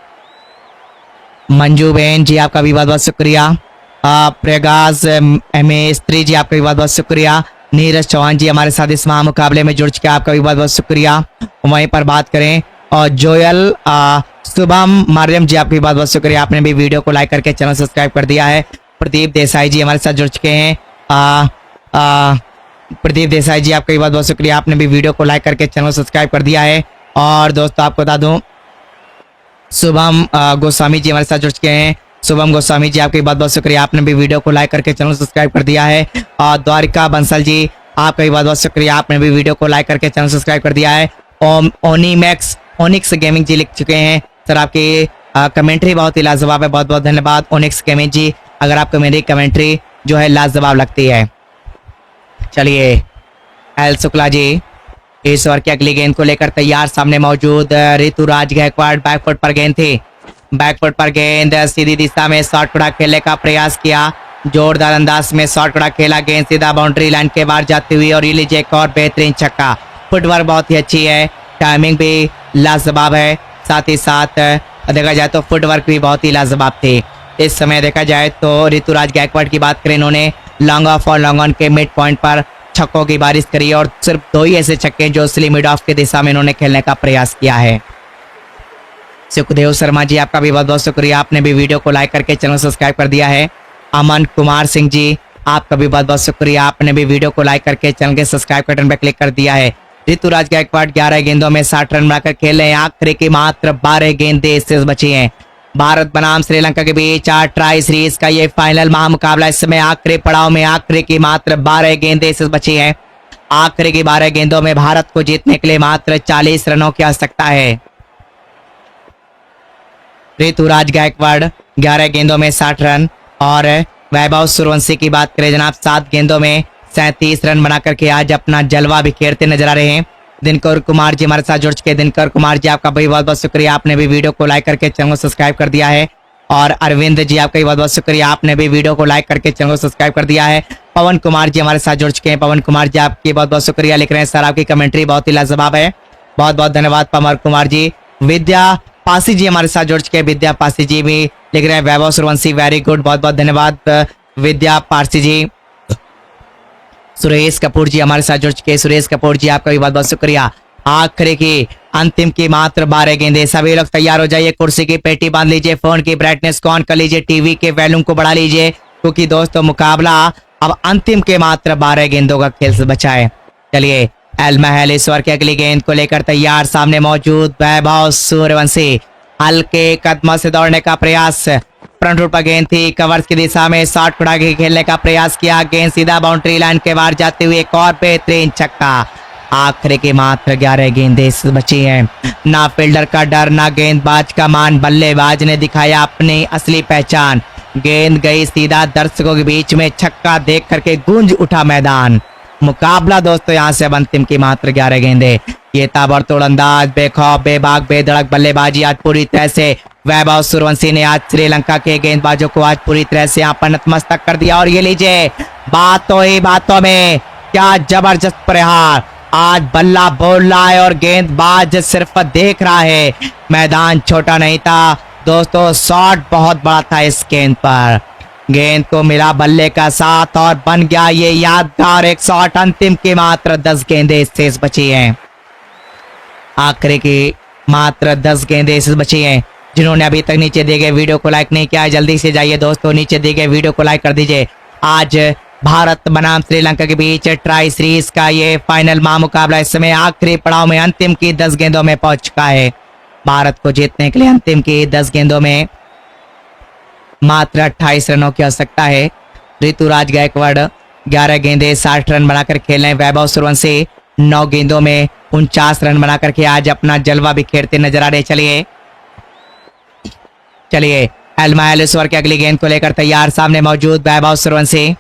मंजू बहन जी आपका भी बहुत बहुत शुक्रिया। प्रगाज स्त्री जी आपका भी बहुत बहुत शुक्रिया। नीरज चौहान जी हमारे साथ इस महामुकाबले में जुड़ चुके हैं, आपका भी बहुत बहुत शुक्रिया। वहीं पर बात करें और जोयल शुभम मरियम जी आपकी बहुत बहुत शुक्रिया, आपने भी वीडियो को लाइक करके चैनल सब्सक्राइब कर दिया है। प्रदीप देसाई जी हमारे साथ जुड़ चुके हैं। प्रदीप देसाई जी आपका भी बहुत बहुत शुक्रिया, आपने भी वीडियो को लाइक करके चैनल सब्सक्राइब कर दिया है। और दोस्तों आपको बता दूं, शुभम गोस्वामी जी हमारे साथ जुड़ चुके हैं। शुभम गोस्वामी जी आपका बहुत बहुत शुक्रिया, आपने भी वीडियो को लाइक करके चैनल सब्सक्राइब कर दिया है। और द्वारिका बंसल जी आपका भी बहुत बहुत शुक्रिया, आपने भी वीडियो को लाइक करके चैनल सब्सक्राइब कर दिया है। ओनिक्स गेमिंग जी लिख चुके हैं, सर आपकी कमेंट्री बहुत ही लाजवाब है, बहुत बहुत धन्यवाद ओनिक्स गेमिंग जी, अगर आपको मेरी कमेंट्री जो है लाजवाब लगती है। चलिए, एल शुक्ला जी इस ओवर की अगली गेंद को लेकर तैयार, सामने मौजूद ऋतुराज गायकवाड़, बैकफुट पर गेंद थी, बैकफुट पर गेंद सीधी दिशा में शॉट कड़ा खेलने का प्रयास किया, जोरदार अंदाज में शॉट कड़ा खेला, गेंद सीधा बाउंड्री लाइन के बाहर जाती हुई और ये लीजिए एक और बेहतरीन छक्का। फुटवर्क बहुत ही अच्छी है, टाइमिंग भी लाजवाब है, साथ ही साथ देखा जाए तो फुटवर्क भी बहुत ही लाजवाब थी। इस समय देखा जाए तो ऋतुराज गायकवाड़ की बात करें, इन्होंने लॉन्ग ऑफ और लॉन्ग ऑन के मिड पॉइंट पर छक्कों की बारिश करी और सिर्फ 2 ही ऐसे छक्के जो स्लिम मिड ऑफ की दिशा में इन्होंने खेलने का प्रयास किया है। सुखदेव शर्मा जी आपका भी बहुत बहुत शुक्रिया, आपने भी वीडियो को लाइक करके चैनल सब्सक्राइब कर दिया है। अमन कुमार सिंह जी आपका भी बहुत बहुत शुक्रिया, आपने भी वीडियो को लाइक करके चैनल के सब्सक्राइब बटन पर क्लिक कर दिया है। ऋतुराज गायकवाड़ 11 गेंदों में 60 रन बनाकर खेल रहे हैं, आखिरी की मात्र 12 गेंदें शेष बची हैं। भारत बनाम श्रीलंका के बीच 8 ट्राई सीरीज का ये फाइनल महामुकाबला इस समय आखिरी पड़ाव में, आखिरी की मात्र 12 गेंदें शेष बची हैं। आखिरी की 12 गेंदों में भारत को जीतने के लिए मात्र 40 रनों की आवश्यकता है। ऋतुराज गायकवाड़ 11 गेंदों में 60 रन। और वैभव सूर्यवंशी की बात करें जनाब, 7 गेंदों में 37 रन बना करके आज अपना जलवा बिखेरते नजर आ रहे हैं। दिनकर कुमार जी हमारे साथ जुड़ चुके हैं। दिनकर कुमार जी आपका भी बहुत बहुत शुक्रिया, आपने भी वीडियो को लाइक करके चैनल को सब्सक्राइब कर दिया है। और अरविंद जी आपका भी बहुत बहुत शुक्रिया, आपने भी वीडियो को लाइक करके चैनल को सब्सक्राइब कर दिया है। पवन कुमार जी हमारे साथ जुड़ चुके हैं। पवन कुमार जी आपकी बहुत बहुत शुक्रिया, लिख रहे हैं सर आपकी कमेंट्री बहुत ही लाजवाब है, बहुत बहुत धन्यवाद पवन कुमार जी। विद्या पासी जी हमारे साथ जुड़ चुके हैं। विद्या पासी जी भी लिख रहे हैं वैभव सूर्यवंशी वेरी गुड, बहुत बहुत धन्यवाद विद्या पासी जी। सुरेश कपूर जी हमारे साथ जुड़ चुके हैं। सुरेश कपूर जी आपका भी बहुत बहुत शुक्रिया। आखिरी की अंतिम की मात्र 12 गेंदे, सभी लोग तैयार हो जाइए, कुर्सी की पेटी बांध लीजिए, फोन की ब्राइटनेस को ऑन कर लीजिए, टीवी के वॉल्यूम को बढ़ा लीजिए, क्योंकि दोस्तों मुकाबला अब अंतिम के मात्र 12 गेंदों का खेल से बचा है। चलिए एल महल ईश्वर की अगली गेंद को लेकर तैयार, सामने मौजूद वैभव सूर्यवंशी हल्के कदमों से दौड़ने का प्रयास, फ्रंट फुट पर गेंद थी, कवर्स की दिशा में शॉट उड़ा के खेलने का प्रयास किया, गेंद सीधा बाउंड्री लाइन के बाहर जाते हुए एक और बेहतरीन छक्का। आखिरी की मात्र 11 गेंदें बची हैं। ना फील्डर का डर ना गेंदबाज का मान, बल्लेबाज ने दिखाया अपनी असली पहचान, गेंद गई सीधा दर्शकों के बीच में, छक्का देख करके गूंज उठा मैदान। मुकाबला दोस्तों यहाँ से अब अंतिम की मात्र 11 गेंदें। ये ताबड़तोड़ अंदाज, बेखौफ बेबाक बेधड़क बल्लेबाजी आज पूरी तरह से वैभव सूर्यवंशी ने आज श्रीलंका के गेंदबाजों को आज पूरी तरह से यहाँ पर नतमस्तक कर दिया। और ये लीजिए बातों ही बातों में क्या जबरदस्त प्रहार, आज बल्ला बोल रहा है और गेंदबाज सिर्फ देख रहा है। मैदान छोटा नहीं था दोस्तों, शॉट बहुत बड़ा था इस गेंद पर, गेंद को मिला बल्ले का साथ और बन गया ये यादगार एक शॉट। अंतिम की मात्र 10 गेंदें शेष बची हैं। आखिरी की मात्र 10 गेंदें शेष बची हैं। जिन्होंने अभी तक नीचे दिए गए वीडियो को लाइक नहीं किया है, जल्दी से जाइए दोस्तों, नीचे दिए गए वीडियो को लाइक कर दीजिए। आज भारत बनाम श्रीलंका के बीच ट्राई सीरीज का ये फाइनल मुकाबला इस समय आखिरी पड़ाव में अंतिम की 10 गेंदों में पहुंच चुका है। भारत को जीतने के लिए अंतिम की 10 गेंदों में मात्र 28 रनों की आवश्यकता है। ऋतुराज गायकवाड़ 11 गेंदे 60 रन बनाकर खेल रहे हैं। वैभव सूर्यवंशी 9 गेंदों में 49 रन बनाकर के आज अपना जलवा बिखेरते नजर आ रहे। चलिए एलमाइलेश्वर की अगली गेंद को लेकर तैयार, सामने मौजूद वैभव सूर्यवंशी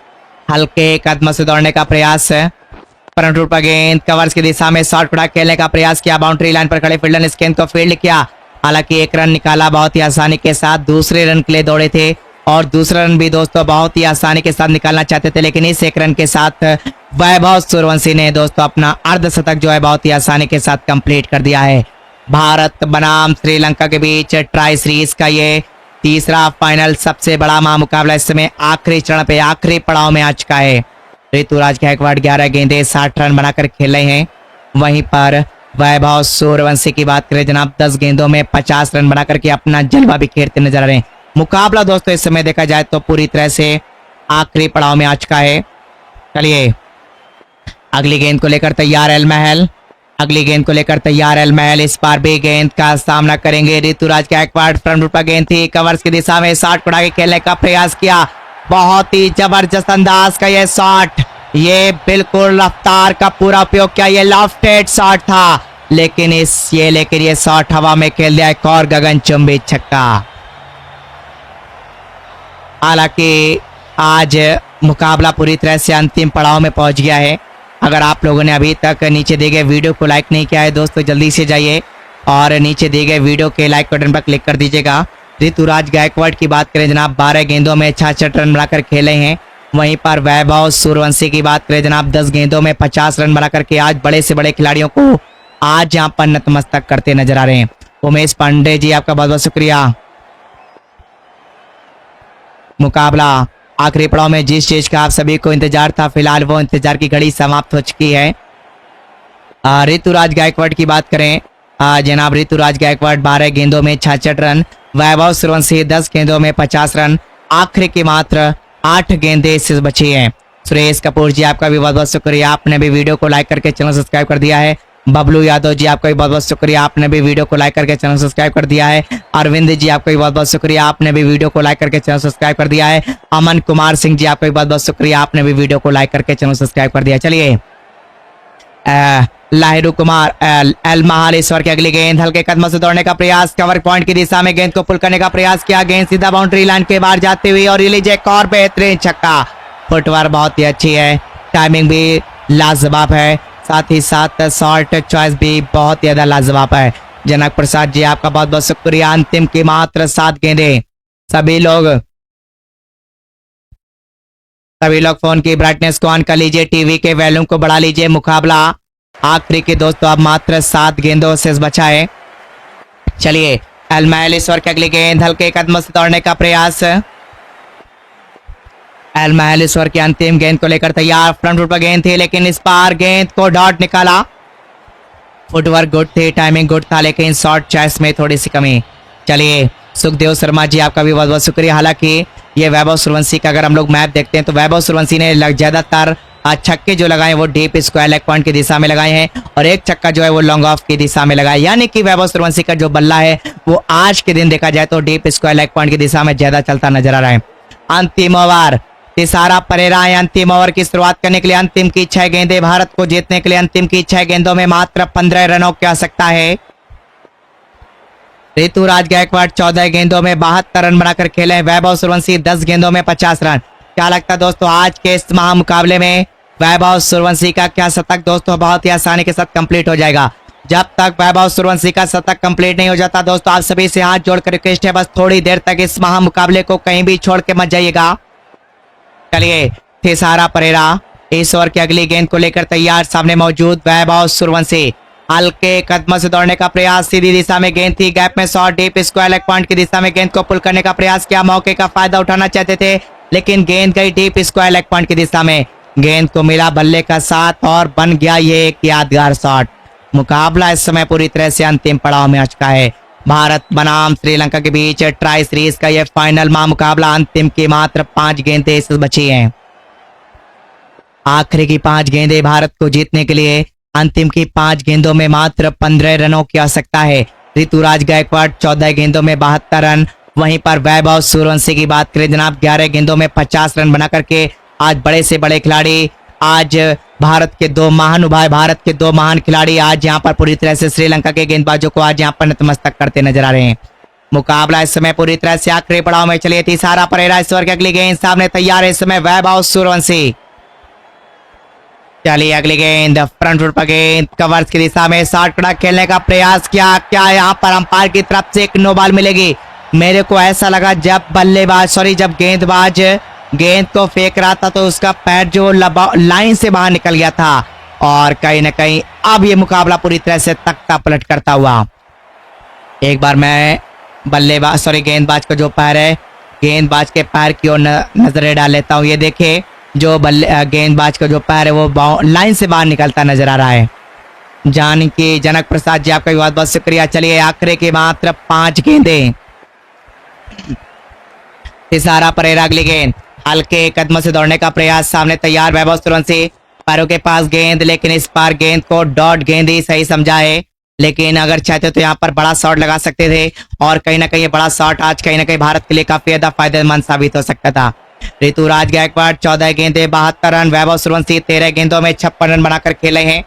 हल्के कदम से दौड़ने का प्रयास, फ्रंट फुट पर गेंद कवर्स की दिशा में शॉट उड़ा खेलने का प्रयास किया, बाउंड्री लाइन पर खड़े फील्डर ने इस गेंद को फील्ड किया, हालांकि एक रन निकाला बहुत ही आसानी के साथ, दूसरे रन के लिए दौड़े थे और दूसरा रन भी दोस्तों बहुत ही आसानी के साथ निकालना चाहते थे, लेकिन इस एक रन के साथ वैभव सूर्यवंशी ने दोस्तों अपना अर्धशतक जो है बहुत ही आसानी के साथ कंप्लीट कर दिया है। भारत बनाम श्रीलंका के बीच ट्राई सीरीज का ये तीसरा फाइनल सबसे बड़ा मुकाबला इस समय आखिरी चरण पे आखिरी पड़ाव में आ चुका है। ऋतुराज गायकवाड़ 11 गेंदे 60 रन बनाकर खेल रहे हैं। वहीं पर वैभव सूर्यवंशी की बात करें जनाब, 10 गेंदों में 50 रन बनाकर के अपना जलवा बिखेरते नजर आ रहे हैं। मुकाबला दोस्तों इस समय देखा जाए तो पूरी तरह से आखिरी पड़ाव में आ चुका है। चलिए अगली गेंद को लेकर तैयार एल महल, अगली गेंद को लेकर तैयार एल महल, इस बार भी गेंद का सामना करेंगे ऋतुराज गायकवाड़, फ्रंट फुट पर गेंद थी, कवर्स की दिशा में शॉट उड़ा के खेलने का प्रयास किया, बहुत ही जबरदस्त अंदाज का ये शॉट, ये बिल्कुल रफ्तार का पूरा उपयोग किया, ये लॉफ्टेड शॉट था, लेकिन ये शॉट हवा में खेल दिया, एक और गगनचुंबी छक्का। हालांकि आज मुकाबला पूरी तरह से अंतिम पड़ाव में पहुंच गया है। अगर आप लोगों ने अभी तक नीचे दिए गए वीडियो को लाइक नहीं किया है दोस्तों, जल्दी से जाइए और नीचे दिए गए वीडियो के लाइक बटन पर क्लिक कर दीजिएगा। ऋतुराज गायकवाड़ की बात करें जनाब, 12 गेंदों में 66 रन बनाकर खेले हैं। वहीं पर वैभव सूर्यवंशी की बात करें जनाब, 10 गेंदों में 50 रन बनाकर के आज बड़े से बड़े खिलाड़ियों को आज यहाँ पर नतमस्तक करते नजर आ रहे हैं। उमेश पांडे जी आपका बहुत बहुत शुक्रिया। मुकाबला आखिरी पड़ाव में जिस चीज का आप सभी को इंतजार था, फिलहाल वो इंतजार की घड़ी समाप्त हो चुकी है। ऋतुराज गायकवाड़ की बात करें जनाब, ऋतुराज गायकवाड़ 12 गेंदों में 66 रन, वैभव सूर्यवंशी 10 गेंदों में 50 रन, आखिरी की मात्र 8 गेंदें शेष बची हैं। सुरेश कपूर जी आपका भी बहुत बहुत शुक्रिया, आपने भी वीडियो को लाइक करके चैनल सब्सक्राइब कर दिया है। बबलू यादव जी आपका भी बहुत बहुत शुक्रिया, आपने भी वीडियो को लाइक करके चैनल सब्सक्राइब कर दिया है। अरविंद जी आपका भी बहुत बहुत शुक्रिया, आपने भी वीडियो को लाइक करके चैनल सब्सक्राइब कर दिया है। अमन कुमार सिंह जी आपका भी बहुत बहुत शुक्रिया, आपने भी वीडियो को लाइक करके चैनल सब्सक्राइब कर दिया। चलिए लाहिरू कुमार एल महालेश्वर की अगली गेंद, हल्के कदमों से दौड़ने का प्रयास, कवर पॉइंट की दिशा में गेंद को पुल करने का प्रयास किया, गेंद सीधा बाउंड्री लाइन के बाहर जाती हुई और ये लीजिए एक और बेहतरीन छक्का। फुटवर्क बहुत ही अच्छी है, टाइमिंग भी लाजवाब है, साथ ही साथ शॉट चॉइस भी बहुत ज्यादा लाजवाब है। जनक प्रसाद जी आपका बहुत बहुत शुक्रिया। अंतिम की मात्र 7 गेंदें। सभी लोग फोन की ब्राइटनेस को ऑन कर लीजिए, टीवी के वॉल्यूम को बढ़ा लीजिए। मुकाबला आखिरी के दोस्तों अब मात्र 7 गेंदों से बचा है। चलिए एल महालेश्वर की अगली गेंद, हल्के कदमों से दौड़ने का प्रयास। एल महालेश्वर की अंतिम गेंद को लेकर तैयार, फ्रंट फुट पर गेंद थी लेकिन इस बार गेंद को डॉट निकाला। फुटवर्क गुड थी, टाइमिंग गुड था, लेकिन शॉर्ट चॉइस में थोड़ी सी कमी। चलिए सुखदेव शर्मा जी आपका भी बहुत बहुत शुक्रिया। हालांकि ये वैभव सूर्यवंशी का अगर हम लोग मैप देखते हैं तो वैभव सूर्यवंशी ने ज्यादातर छक्के जो लगाए वो डीप स्क्वायर लेग पॉइंट की दिशा में लगाए हैं और एक छक्का जो है वो लॉन्ग ऑफ की दिशा में लगाए, यानी कि वैभव सूर्यवंशी का जो बल्ला है वो आज के दिन देखा जाए तो डीप स्क्वायर लेग पॉइंट की दिशा में ज्यादा चलता नजर आ रहा है। अंतिम ओवर, तिसारा परेरा है अंतिम ओवर की शुरुआत करने के लिए। अंतिम की 6 गेंदें, भारत को जीतने के लिए अंतिम की 6 गेंदों में मात्र 15 रनों की आवश्यकता है। ऋतुराज गायकवाड़ 14 गेंदों में 72 रन बनाकर खेले। वैभव सूर्यवंशी 10 गेंदों में 50 रन। क्या लगता है दोस्तों आज के इस महामुकाबले में वैभव सूर्यवंशी का क्या शतक दोस्तों बहुत ही आसानी के साथ कंप्लीट हो जाएगा? जब तक वैभव सूर्यवंशी का शतक कंप्लीट नहीं हो जाता दोस्तों आप सभी से हाथ जोड़कर रिक्वेस्ट है बस थोड़ी देर तक इस महामुकाबले को कहीं भी छोड़ के मत जाइएगा। चलिए तिसारा परेरा इस ओवर की अगली गेंद को लेकर तैयार, सामने मौजूद वैभव सूर्यवंशी हल्के कदमों से दौड़ने का प्रयास, सीधी दिशा में गेंद थी, गैप में shot, deep square leg point की दिशा में गेंद को पुल करने का प्रयास किया, मौके का फायदा उठाना चाहते थे लेकिन गेंद गई डीप स्क्वायर लेग पॉइंट की दिशा में, गेंद को मिला बल्ले का साथ और बन गया ये एक यादगार शॉट। मुकाबला इस समय पूरी तरह से अंतिम पड़ाव में आ चुका है। भारत बनाम श्रीलंका के बीच ट्राई सीरीज का यह फाइनल मुकाबला, अंतिम की मात्र 5 गेंदें इस बची हैं। आखिरी की 5 गेंदें भारत को जीतने के लिए अंतिम की 5 गेंदों में मात्र 15 रनों की आवश्यकता है। ऋतुराज गायकवाड़ 14 गेंदों में 72 रन, वहीं पर वैभव सूर्यवंशी की बात करें जनाब 11 गेंदों में 50 रन बना करके आज बड़े से बड़े खिलाड़ी, आज भारत के 2 महान खिलाड़ी आज यहाँ पर पूरी तरह से श्रीलंका के गेंदबाजों को आज यहाँ पर नतमस्तक करते नजर आ रहे हैं। मुकाबला इस समय पूरी तरह से आखिरी पड़ाव में। चलिए तिसारा परेरा इस ओवर की अगली गेंद, सामने तैयार है इस समय वैभव सूर्यवंशी। चलिए अगली गेंद, फ्रंट फुट पर गेंद, कवर्स की दिशा में शॉर्ट कड़ा खेलने का प्रयास किया, क्या यहाँ पर अंपायर की तरफ से एक नो बॉल मिलेगी? मेरे को ऐसा लगा जब गेंदबाज गेंद को फेंक रहा था तो उसका पैर जो लाइन से बाहर निकल गया था और कहीं ना कहीं अब ये मुकाबला पूरी तरह से तख्ता पलट करता हुआ। एक बार मैं गेंदबाज का जो पैर है, गेंदबाज के पैर की ओर नजरें डाल लेता हूँ। ये देखिए जो गेंदबाज का जो पैर है वो लाइन से बाहर निकलता नजर आ रहा है। जानकी जनक प्रसाद जी आपका बहुत बहुत शुक्रिया। चलिए आखिरी की मात्र 5 गेंदें। तिसारा परेरा अगली गेंद, हल्के कदमों से दौड़ने का प्रयास, सामने तैयार वैभव सूर्यवंशी, पैरों के पास गेंद लेकिन इस बार गेंद को डॉट गेंद ही सही समझा है, लेकिन अगर चाहते तो यहाँ पर बड़ा शॉट लगा सकते थे और कहीं ना कहीं ये बड़ा शॉट आज कहीं ना कहीं भारत के लिए काफी ज्यादा फायदेमंद साबित हो सकता था। ऋतुराज गायकवाड़ 14 गेंदें 72 रन, वैभव सूर्यवंशी 13 गेंदों में 56 रन बनाकर खेले हैं।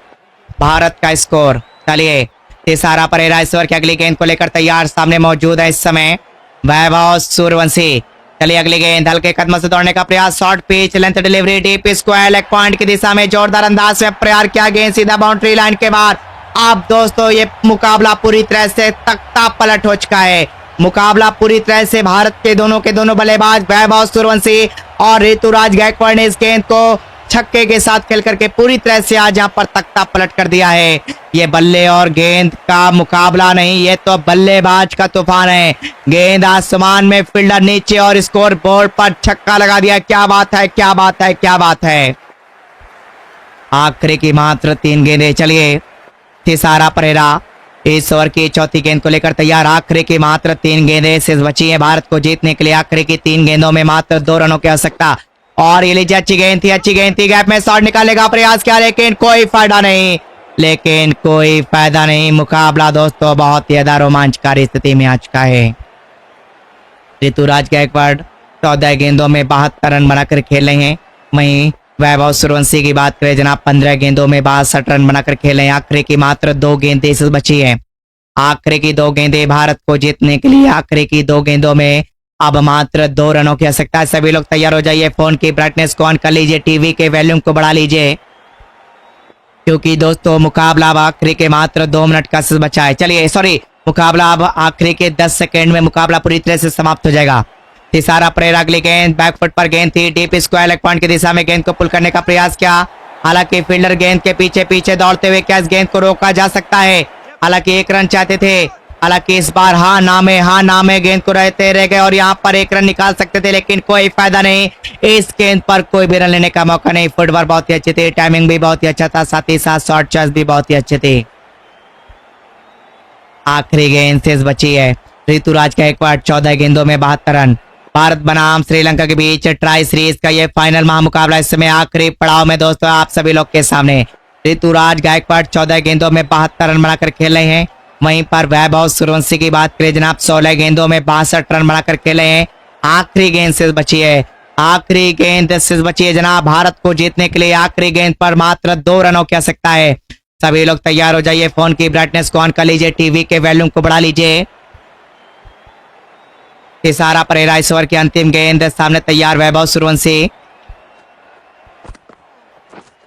भारत का स्कोर। चलिए तिसारा परेरा इस ओवर की अगली गेंद को लेकर तैयार, सामने मौजूद है इस समय वैभव सूर्यवंशी। चलिए अगली गेंद, हल्के कदमों से दौड़ने का प्रयास, short pitch, length delivery, deep square leg point की दिशा में जोरदार अंदाज में प्रयास किया, गेंद सीधा बाउंड्री लाइन के बाहर। अब दोस्तों ये मुकाबला पूरी तरह से तख्ता पलट हो चुका है। मुकाबला पूरी तरह से भारत के दोनों बल्लेबाज वैभव सूर्यवंशी और ऋतुराज गायकवाड़ ने इस गेंद को छक्के के साथ खेल करके पूरी तरह से आज यहाँ पर तख्ता पलट कर दिया है। ये बल्ले और गेंद का मुकाबला नहीं, ये तो बल्लेबाज का तूफान है। गेंद आसमान में, फील्डर नीचे और स्कोर बोर्ड पर छक्का लगा दिया। क्या बात है, क्या बात है, क्या बात है। आखिरी की मात्र 3 गेंदें। चलिए तिसारा परेरा इस ओवर की चौथी गेंद को लेकर तैयार, आखिरी की मात्र 3 गेंदें शेष बची है भारत को जीतने के लिए। आखिरी की 3 गेंदों में मात्र 2 रनों की आवश्यकता और ये लीजिए अच्छी गेंद थी, गैप में शॉट निकालेगा प्रयास किया लेकिन कोई फायदा नहीं। मुकाबला दोस्तों बहुत ही ज्यादा रोमांचकारी स्थिति में आ चुका है। ऋतुराज गायकवाड़ 14 गेंदों में 72 रन बनाकर खेल रहे हैं, वहीं वैभव सूर्यवंशी की बात करें जनाब, 15 गेंदों में 62 रन बनाकर खेले। आखिरी की मात्र 2 गेंदें शेष बची है। आखिरी की 2 गेंदें भारत को जीतने के लिए। आखिरी की 2 गेंदों में अब मात्र 2 रनों की आवश्यकता है। सभी लोग तैयार हो जाइए, फोन की ब्राइटनेस को ऑन कर लीजिए, टीवी के वॉल्यूम को बढ़ा लीजिए, क्योंकि दोस्तों मुकाबला अब आखिरी के मात्र 2 मिनट का शेष बचा है। चलिए सॉरी, मुकाबला अब आखिरी के 10 सेकंड में मुकाबला पूरी तरह से समाप्त हो जाएगा। तिसारा परेरा अगली गेंद बैकफुट पर गेंद थी, डीप स्क्वायर लेग पॉइंट की दिशा में गेंद को पुल करने का प्रयास किया। हालांकि फील्डर गेंद के पीछे पीछे दौड़ते हुए क्या इस गेंद को रोका जा सकता है? हालांकि 1 रन चाहते थे, हालांकि इस बार हाँ नाम है गेंद को रहते रह गए और यहाँ पर 1 रन निकाल सकते थे, लेकिन कोई फायदा नहीं। इस गेंद पर कोई भी रन लेने का मौका नहीं। फुटवर्क बहुत ही अच्छी थी, टाइमिंग भी बहुत ही अच्छा था, साथ ही साथ शॉर्ट चॉइस भी बहुत ही अच्छे थे। आखिरी गेंद शेष बची है। ऋतुराज गायकवाड़ 14 गेंदों में 72 रन। भारत बनाम श्रीलंका के बीच ट्राई सीरीज का यह फाइनल महामुकाबला इस समय आखिरी पड़ाव में दोस्तों आप सभी लोग के सामने। ऋतुराज गायकवाड़ 14 गेंदों में 72 रन बनाकर खेल रहे हैं। वहीं पर वैभव सूर्यवंशी की बात करें जनाब, 16 गेंदों में 62 रन बनाकर खेले हैं। आखिरी गेंद शेष बची है। आखिरी गेंद शेष बची है जनाब, भारत को जीतने के लिए आखिरी गेंद पर मात्र 2 रनों की आवश्यकता है। सभी लोग तैयार हो जाइए, फोन की ब्राइटनेस को ऑन कर लीजिए, टीवी के वॉल्यूम को बढ़ा लीजिए। तिसारा परेरा इस ओवर की अंतिम गेंद, सामने तैयार Vaibhav Suryavanshi.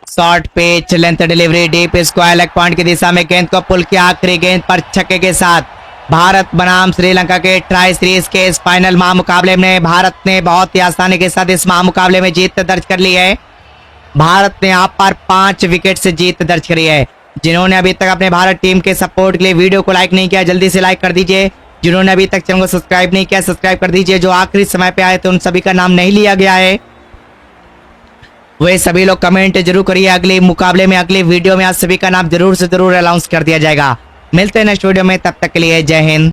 Short pitch length delivery, deep square leg point की दिशा में गेंद को पुल किया। आखिरी गेंद पर छक्के के साथ भारत बनाम श्रीलंका के ट्राई सीरीज के इस फाइनल महामुकाबले में भारत ने बहुत ही आसानी के साथ इस महामुकाबले में जीत दर्ज कर ली है। भारत ने यहाँ पर 5 विकेट से जीत दर्ज करी है। जिन्होंने अभी तक अपने भारत टीम के सपोर्ट के लिए वीडियो को लाइक नहीं किया, जल्दी से लाइक कर दीजिए। जिन्होंने अभी तक चैनल को सब्सक्राइब नहीं किया, सब्सक्राइब कर दीजिए। जो आखिरी समय पे आए थे उन सभी का नाम नहीं लिया गया है, वे सभी लोग कमेंट जरूर करिए। अगले मुकाबले में, अगले वीडियो में आप सभी का नाम जरूर से जरूर अनाउंस कर दिया जाएगा। मिलते हैं नेक्स्ट वीडियो में, तब तक के लिए जय हिंद।